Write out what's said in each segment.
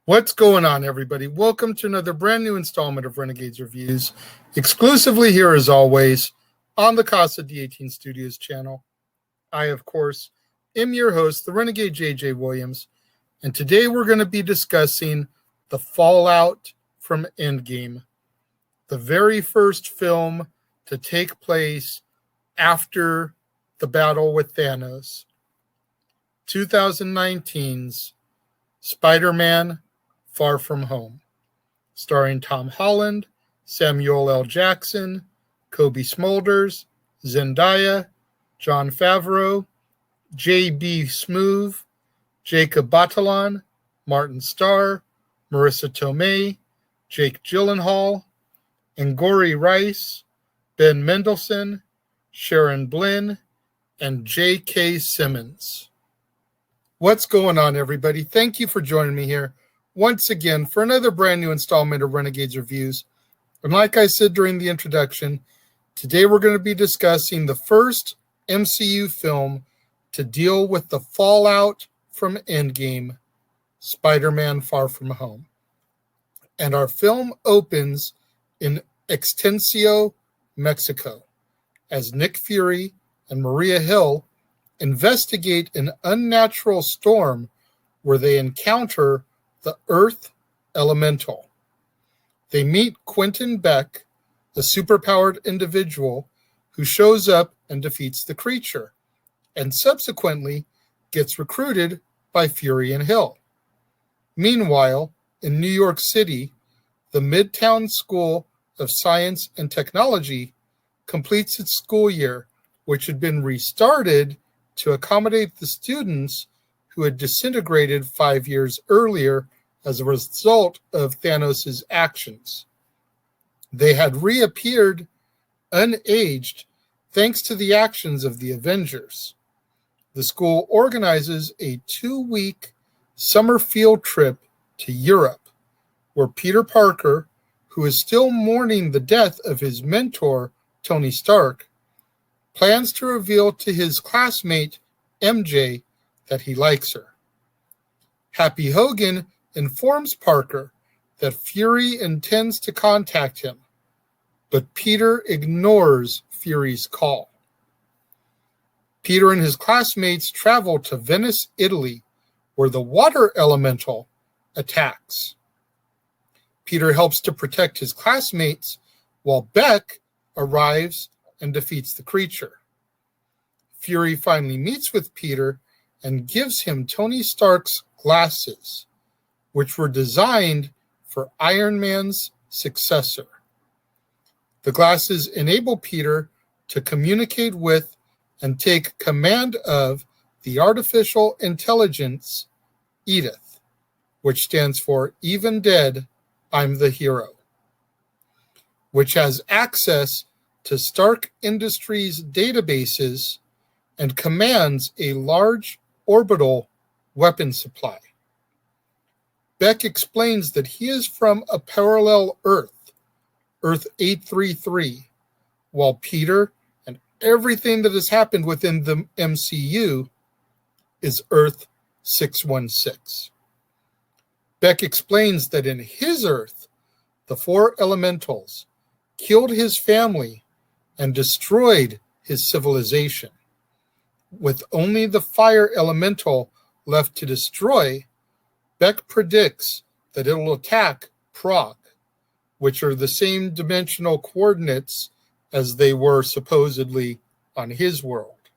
What's going on, everybody? Welcome to another brand new installment of Renegades Reviews, exclusively here as always on the Casa D18 Studios channel. I, of course, am your host, the Renegade JJ Williams, and today we're going to be discussing the fallout from Endgame, the very first film to take place after the battle with Thanos, 2019's Spider-Man Far From Home, starring Tom Holland, Samuel L. Jackson, Kobe Smulders, Zendaya, Jon Favreau, J.B. Smoove, Jacob Batalon, Martin Starr, Marissa Tomei, Jake Gyllenhaal, Angourie Rice, Ben Mendelsohn, Sharon Blynn, and J.K. Simmons. What's going on, everybody? Thank you for joining me here once again for another brand new installment of Renegades Reviews. And like I said during the introduction, today we're going to be discussing the first MCU film to deal with the fallout from Endgame, Spider-Man Far From Home. And our film opens in Extencio, Mexico, as Nick Fury and Maria Hill investigate an unnatural storm where they encounter the Earth Elemental. They meet Quentin Beck, a superpowered individual who shows up and defeats the creature, and subsequently gets recruited by Fury and Hill. Meanwhile, in New York City, the Midtown School of Science and Technology completes its school year, which had been restarted to accommodate the students who had disintegrated 5 years earlier as a result of Thanos' actions. They had reappeared unaged thanks to the actions of the Avengers. The school organizes a 2-week summer field trip to Europe, where Peter Parker, who is still mourning the death of his mentor, Tony Stark, plans to reveal to his classmate, MJ, that he likes her. Happy Hogan informs Parker that Fury intends to contact him, but Peter ignores Fury's call. Peter and his classmates travel to Venice, Italy, where the water elemental attacks. Peter helps to protect his classmates, while Beck arrives and defeats the creature. Fury finally meets with Peter and gives him Tony Stark's glasses, which were designed for Iron Man's successor. The glasses enable Peter to communicate with and take command of the artificial intelligence Edith, which stands for Even Dead, I'm the Hero, which has access to Stark Industries databases and commands a large orbital weapon supply. Beck explains that he is from a parallel Earth, Earth 833, while Peter and everything that has happened within the MCU is Earth 616. Beck explains that in his Earth, the 4 elementals killed his family and destroyed his civilization. With only the fire elemental left to destroy, Beck predicts that it will attack Prague, which are the same dimensional coordinates as they were supposedly on his world.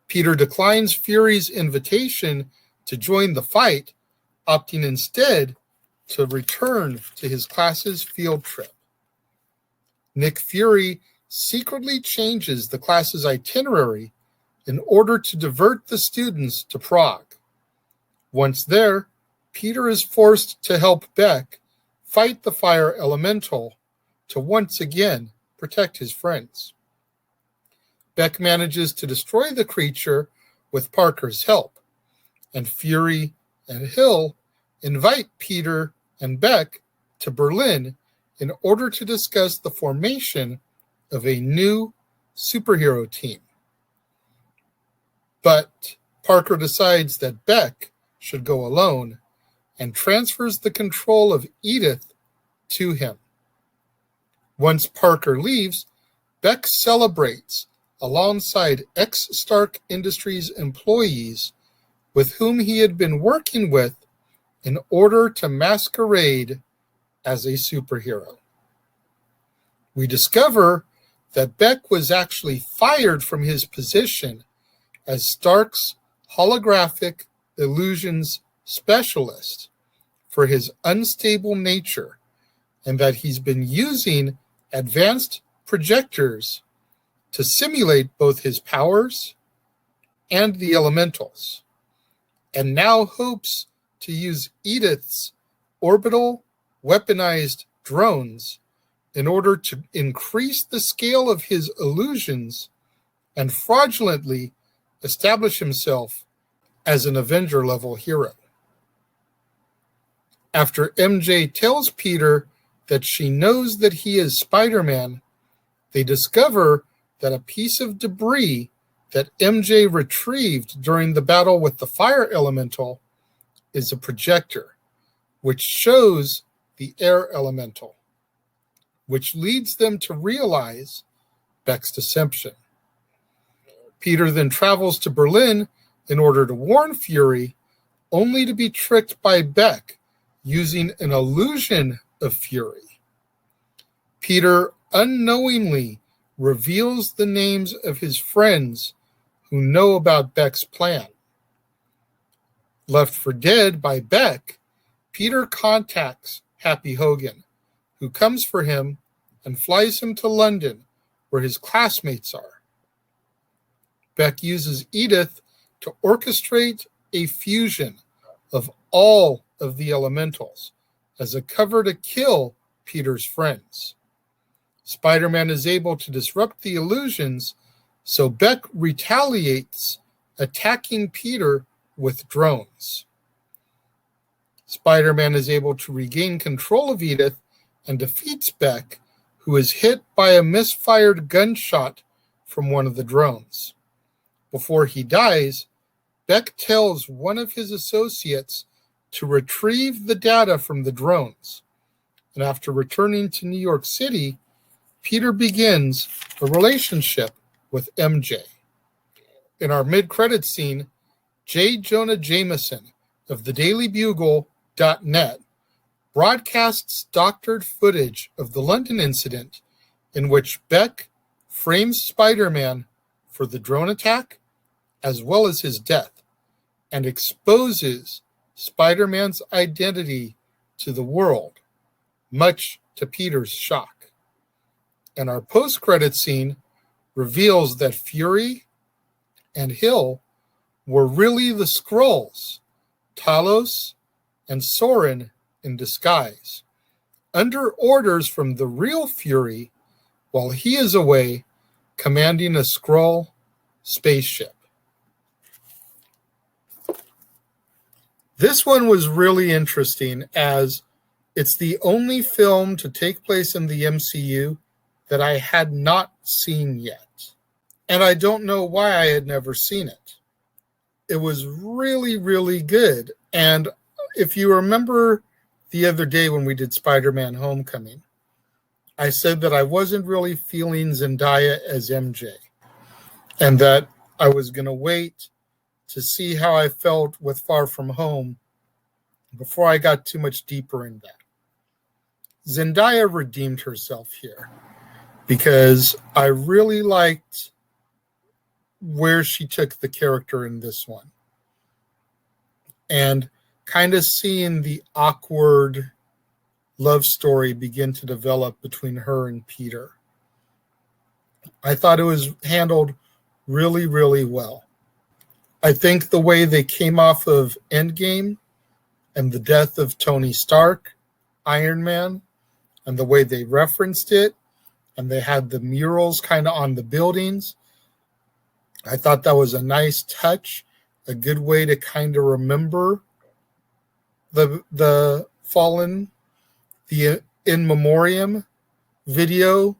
Peter declines Fury's invitation to join the fight, opting instead to return to his class's field trip. Nick Fury secretly changes the class's itinerary in order to divert the students to Prague. Once there, Peter is forced to help Beck fight the fire elemental to once again protect his friends. Beck manages to destroy the creature with Parker's help, and Fury and Hill invite Peter and Beck to Berlin in order to discuss the formation of a new superhero team. But Parker decides that Beck should go alone and transfers the control of Edith to him. Once Parker leaves, Beck celebrates alongside ex-Stark Industries employees with whom he had been working with in order to masquerade as a superhero. We discover that Beck was actually fired from his position as Stark's holographic illusions specialist for his unstable nature, and that he's been using advanced projectors to simulate both his powers and the elementals, and now hopes to use Edith's orbital weaponized drones in order to increase the scale of his illusions and fraudulently establish himself as an Avenger-level hero. After MJ tells Peter that she knows that he is Spider-Man, they discover that a piece of debris that MJ retrieved during the battle with the fire elemental is a projector, which shows the air elemental, which leads them to realize Beck's deception. Peter then travels to Berlin in order to warn Fury, only to be tricked by Beck using an illusion of Fury. Peter unknowingly reveals the names of his friends who know about Beck's plan. Left for dead by Beck, Peter contacts Happy Hogan, who comes for him and flies him to London, where his classmates are. Beck uses Edith to orchestrate a fusion of all of the elementals as a cover to kill Peter's friends. Spider-Man is able to disrupt the illusions, so Beck retaliates, attacking Peter with drones. Spider-Man is able to regain control of Edith and defeats Beck, who is hit by a misfired gunshot from one of the drones. Before he dies, Beck tells one of his associates to retrieve the data from the drones. And after returning to New York City, Peter begins a relationship with MJ. In our mid-credits scene, J. Jonah Jameson of thedailybugle.net broadcasts doctored footage of the London incident in which Beck frames Spider-Man for the drone attack as well as his death, and exposes Spider-Man's identity to the world, much to Peter's shock. And our post-credit scene reveals that Fury and Hill were really the Skrulls, Talos and Soren in disguise, under orders from the real Fury while he is away commanding a Skrull spaceship. This one was really interesting, as it's the only film to take place in the MCU that I had not seen yet. And I don't know why I had never seen it. It was really, really good. And if you remember the other day when we did Spider-Man Homecoming, I said that I wasn't really feeling Zendaya as MJ, and that I was going to wait to see how I felt with Far From Home before I got too much deeper in that. Zendaya redeemed herself here because I really liked where she took the character in this one, and kind of seeing the awkward love story begin to develop between her and Peter. I thought it was handled really, really well. I think the way they came off of Endgame and the death of Tony Stark, Iron Man, and the way they referenced it, and they had the murals kind of on the buildings, I thought that was a nice touch, a good way to kind of remember the fallen, the in memoriam video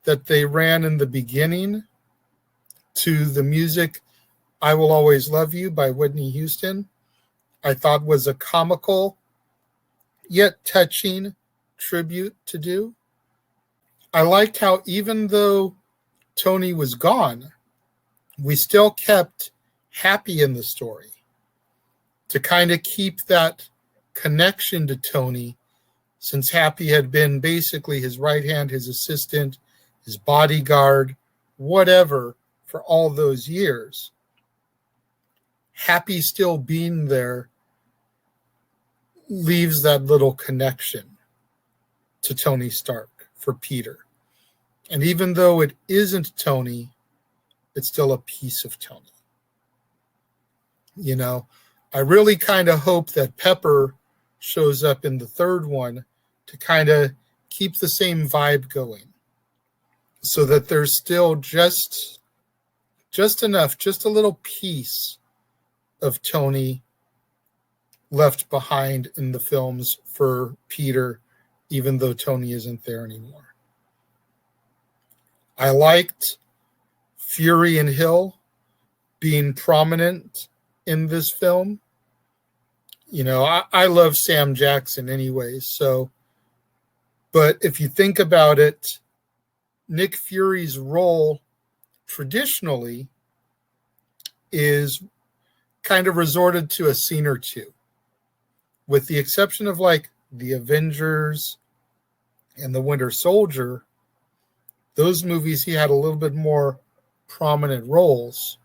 that they ran in the beginning to the music I Will Always Love You by Whitney Houston. I thought was a comical yet touching tribute to do. I liked how even though Tony was gone, we still kept Happy in the story to kind of keep that connection to Tony, since Happy had been basically his right hand, his assistant, his bodyguard, whatever, for all those years. Happy still being there leaves that little connection to Tony Stark for Peter. And even though it isn't Tony, it's still a piece of Tony. You know, I really kind of hope that Pepper shows up in the third one to kind of keep the same vibe going, so that there's still just enough, just a little piece of Tony left behind in the films for Peter, even though Tony isn't there anymore. I liked Fury and Hill being prominent in this film. You know, I love Sam Jackson anyways, so, but if you think about it, Nick Fury's role traditionally is kind of resorted to a scene or two, with the exception of like the Avengers and the Winter Soldier. Those movies he had a little bit more prominent roles.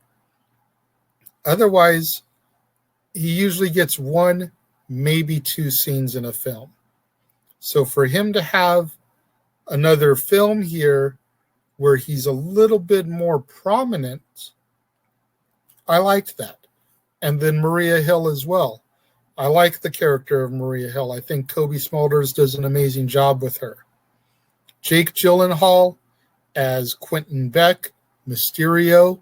Otherwise, he usually gets one, maybe two scenes in a film. So for him to have another film here where he's a little bit more prominent, I liked that. And then Maria Hill as well. I like the character of Maria Hill. I think Cobie Smulders does an amazing job with her. Jake Gyllenhaal as Quentin Beck, Mysterio.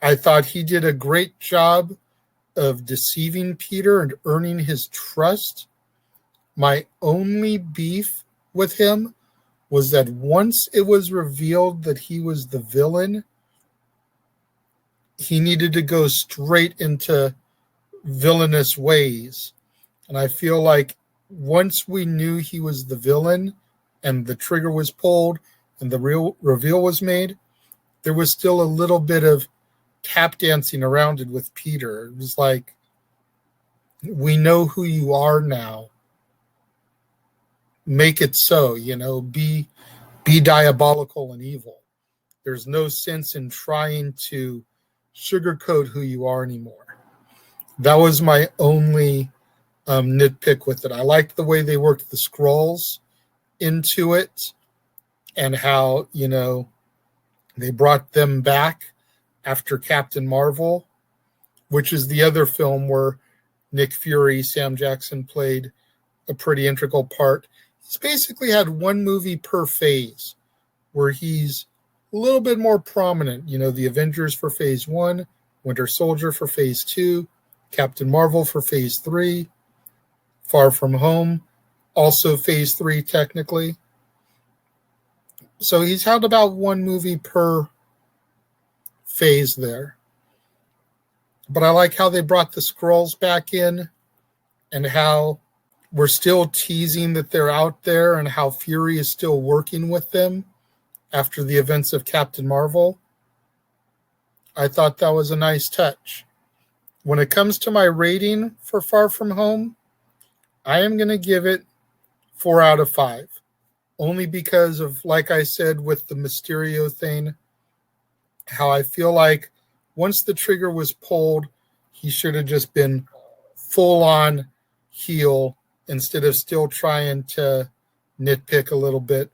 I thought he did a great job of deceiving Peter and earning his trust. My only beef with him was that once it was revealed that he was the villain, he needed to go straight into villainous ways. And I feel like once we knew he was the villain and the trigger was pulled and the real reveal was made, there was still a little bit of tap dancing around it with Peter. It was like, we know who you are now. Make it so, you know, be diabolical and evil. There's no sense in trying to sugarcoat who you are anymore. That was my only nitpick with it. I liked the way they worked the Skrulls into it and how, you know, they brought them back after Captain Marvel, which is the other film where Nick Fury, Sam Jackson played a pretty integral part. He's basically had one movie per phase where he's a little bit more prominent. You know, the Avengers for phase 1, Winter Soldier for phase 2, Captain Marvel for phase 3, Far From Home, also phase 3 technically. So he's had about one movie per phase there. But I like how they brought the Skrulls back in and how we're still teasing that they're out there and how Fury is still working with them after the events of Captain Marvel. I thought that was a nice touch. When it comes to my rating for Far From Home, I am going to give it 4 out of 5. Only because of, like I said, with the Mysterio thing, how I feel like once the trigger was pulled, he should have just been full on heel instead of still trying to nitpick a little bit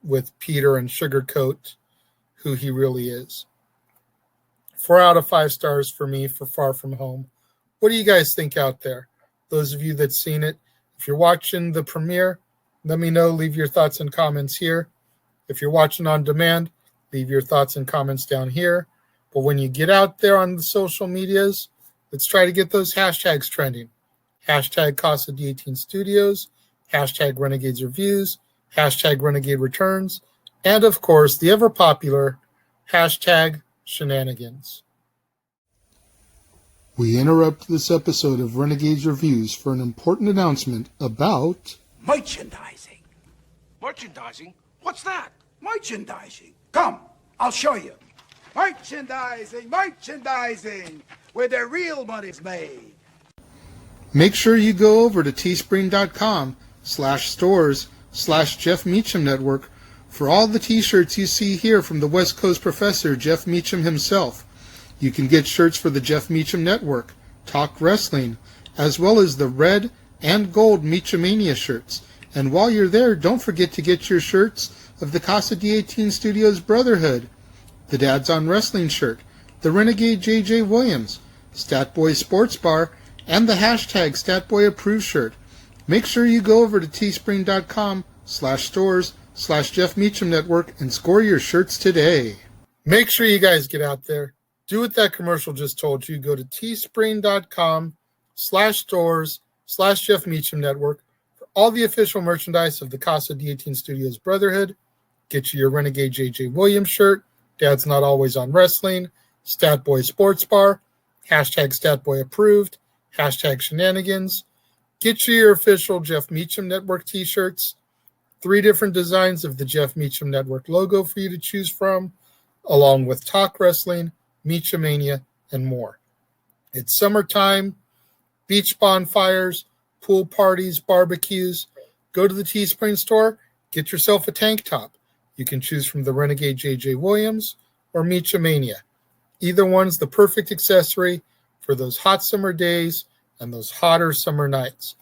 with Peter and sugarcoat who he really is. 4 out of 5 stars for me for Far From Home. What do you guys think out there? Those of you that's seen it, if you're watching the premiere, let me know. Leave your thoughts and comments here. If you're watching on demand, leave your thoughts and comments down here. But when you get out there on the social medias, let's try to get those hashtags trending. Hashtag Casa D18 Studios, hashtag Renegades Reviews, hashtag Renegade Returns, and of course, the ever popular hashtag Shenanigans. We interrupt this episode of Renegades Reviews for an important announcement about merchandising. Merchandising? What's that? Merchandising. Come, I'll show you. Merchandising, where the real money's made. Make sure you go over to teespring.com/stores/Jeff Meacham Network for all the t-shirts you see here from the West Coast professor, Jeff Meacham himself. You can get shirts for the Jeff Meacham Network, Talk Wrestling, as well as the red and gold Meachamania shirts. And while you're there, don't forget to get your shirts of the Casa D18 Studios Brotherhood, the Dads on Wrestling shirt, the Renegade JJ Williams, Statboy Sports Bar, and the hashtag StatBoyApproved shirt. Make sure you go over to teespring.com/stores/Jeff Meacham Network and score your shirts today. Make sure you guys get out there. Do what that commercial just told you. Go to teespring.com/stores/Jeff Meacham Network for all the official merchandise of the Casa D18 Studios Brotherhood. Get you your Renegade JJ Williams shirt, Dad's Not Always on Wrestling, Statboy Sports Bar, hashtag StatBoyApproved, hashtag Shenanigans. Get you your official Jeff Meacham Network t-shirts, 3 different designs of the Jeff Meacham Network logo for you to choose from, along with Talk Wrestling, Meachamania, and more. It's summertime, beach bonfires, pool parties, barbecues. Go to the Teespring store, get yourself a tank top. You can choose from the Renegade JJ Williams or Meachamania. Either one's the perfect accessory for those hot summer days and those hotter summer nights.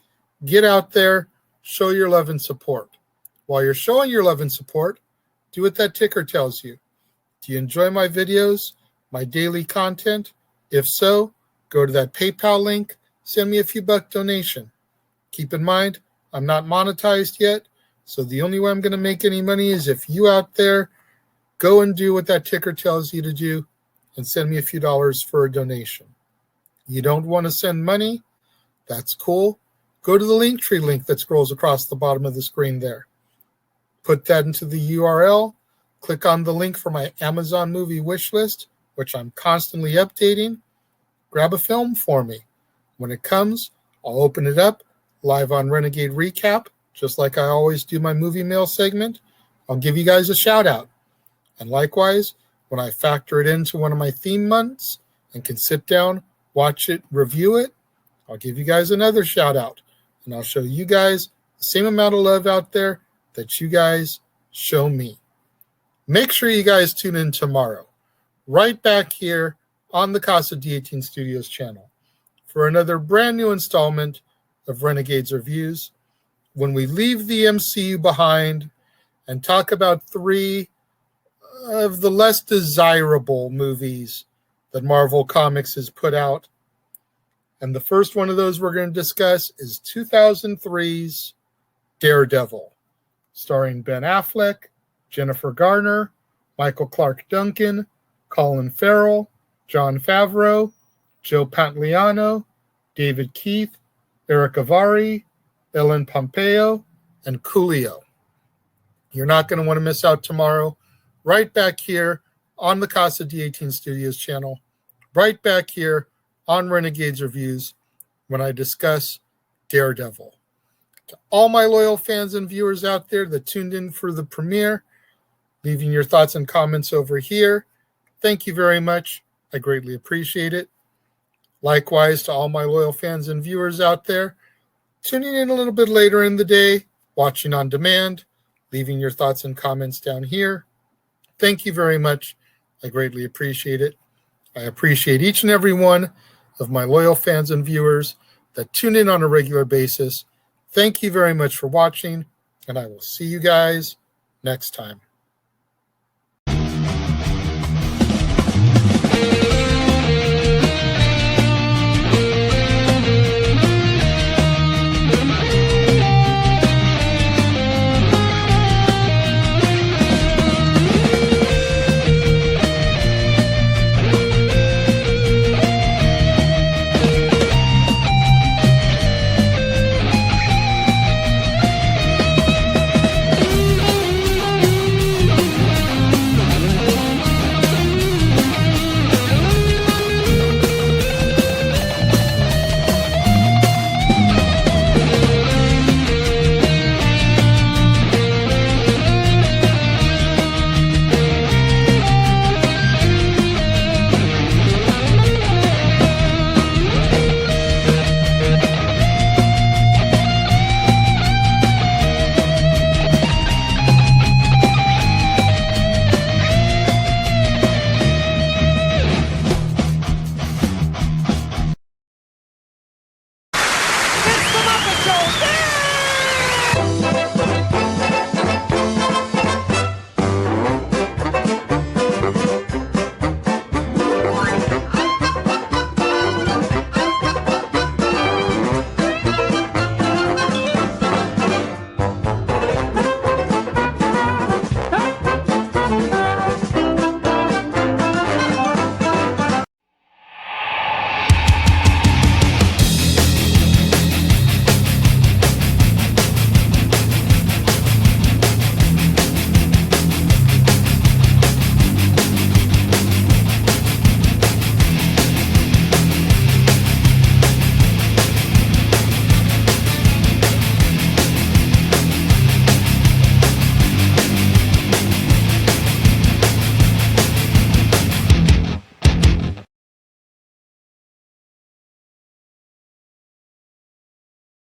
Get out there, show your love and support. While you're showing your love and support, do what that ticker tells you. Do you enjoy my videos, my daily content? If so, go to that PayPal link, send me a few buck donation. Keep in mind, I'm not monetized yet, so the only way I'm going to make any money is if you out there go and do what that ticker tells you to do and send me a few dollars for a donation. You don't want to send money? That's cool. Go to the Linktree link that scrolls across the bottom of the screen there. Put that into the URL. Click on the link for my Amazon movie wish list, which I'm constantly updating. Grab a film for me. When it comes, I'll open it up live on Renegade Recap, just like I always do my movie mail segment. I'll give you guys a shout out. And likewise, when I factor it into one of my theme months and can sit down, watch it, review it, I'll give you guys another shout out. And I'll show you guys the same amount of love out there that you guys show me. Make sure you guys tune in tomorrow, right back here on the Casa D18 Studios channel for another brand new installment of Renegades Reviews, when we leave the MCU behind and talk about 3 of the less desirable movies that Marvel Comics has put out. And the first one of those we're going to discuss is 2003's Daredevil, starring Ben Affleck, Jennifer Garner, Michael Clark Duncan, Colin Farrell, Jon Favreau, Joe Pantoliano, David Keith, Eric Avari, Ellen Pompeo, and Coolio. You're not going to want to miss out tomorrow, right back here on the Casa D18 Studios channel, right back here on Renegades Reviews, when I discuss Daredevil. To all my loyal fans and viewers out there that tuned in for the premiere, leaving your thoughts and comments over here, thank you very much. I greatly appreciate it. Likewise, to all my loyal fans and viewers out there, tuning in a little bit later in the day, watching on demand, leaving your thoughts and comments down here. Thank you very much. I greatly appreciate it. I appreciate each and every one of my loyal fans and viewers that tune in on a regular basis. Thank you very much for watching, and I will see you guys next time.